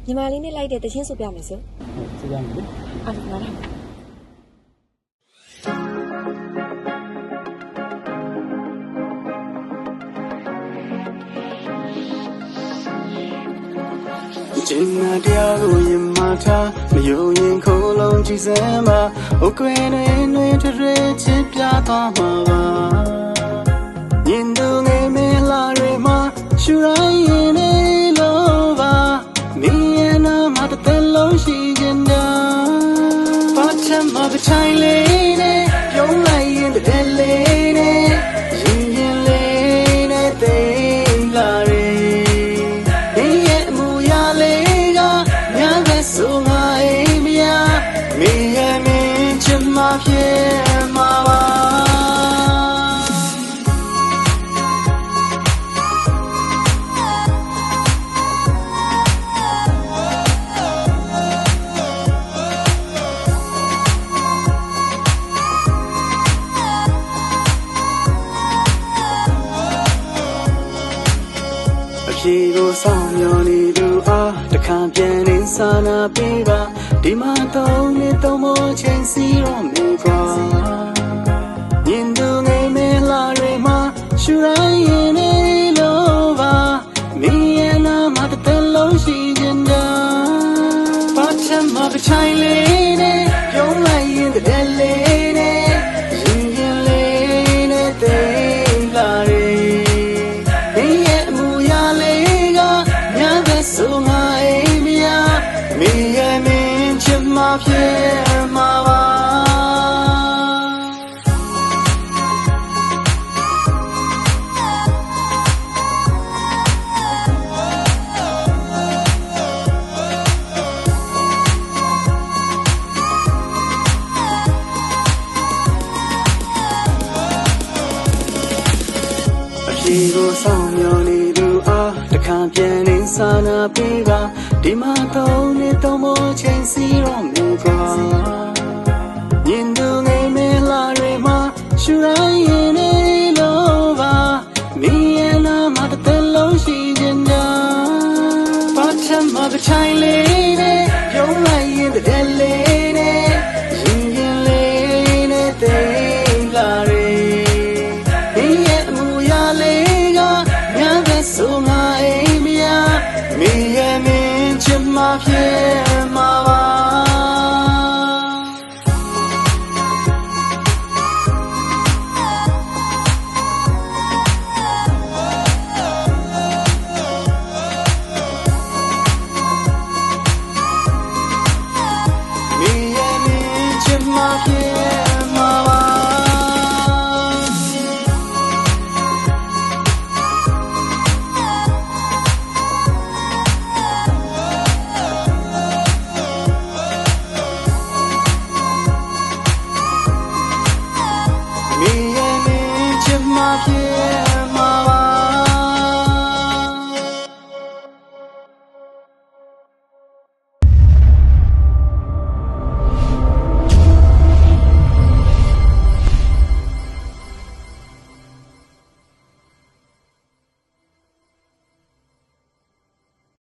ညီမလေးနဲ့လိုက်တဲ့တချင်းဆိုပြမယ်ဆို ဆိုကြမယ်လေ အားလုံးနားထောင် ကျင်နာတရားကိုရင်မထားမယုံရင်ခိုးလုံးကြည့်စမ်းပါအိုကွယ်တွင်ထရဲချစ်ပြသွားမှာပါညင်သူငယ်မလာရဲမှာရှူရိုင်းရင်နေလို့ပါမင်းရဲ့နာမတစ်သက်လုံးရှိခြင်းတာဘာချမ်းမပချိုင်လေးနဲ့ပြုံးလိုက်ရင်တည်းလေးနဲ့ရင်ရင်လေးနဲ့သိလာရဲဆိုငါအိမ်မရမင်းရဲ့မင်းချစ်မဖြစ်မှာပါအဖြေကိုဆောင်မျှော်နေသူအားတခါပြန်နေစာနာပေးပါဒီမှာတော့နေတော့မချင်းစီရောမေကွာညင်သူငယ်မလာရဲမှာရှူရိုင်းရင်နေလို့ပါမင်းရဲ့နာမတစ်သက်လုံးရှိခြင်းတာဘာချမ်းမပချိုင်လေးနဲ့ပြုံးလိုက်ရင်တည်းလေးနဲ့ရင်ရင်လေးနဲ့သိလာရဲဆိုငါအိမ်မရမင်းရဲ့မင်းချစ်မဖြစ်မှာပါအဖြေကိုဆောင်မျှော်နေသူအားတခါပြန်နေစာနာပေးပါဒီမှာတော့နေတော့မချင်းစီရောမေကွာညင်သူငယ်မလာရဲမှာရှူရိုင်းရင်နေလို့ပါမင်းရဲ့နာမတစ်သက်လုံးရှိခြင်းတာဘာချမ်းမပချိုင်လေးနဲ့ပြုံးလိုက်ရင်တည်းလေးနဲ့ရင်ရင်လေးနဲ့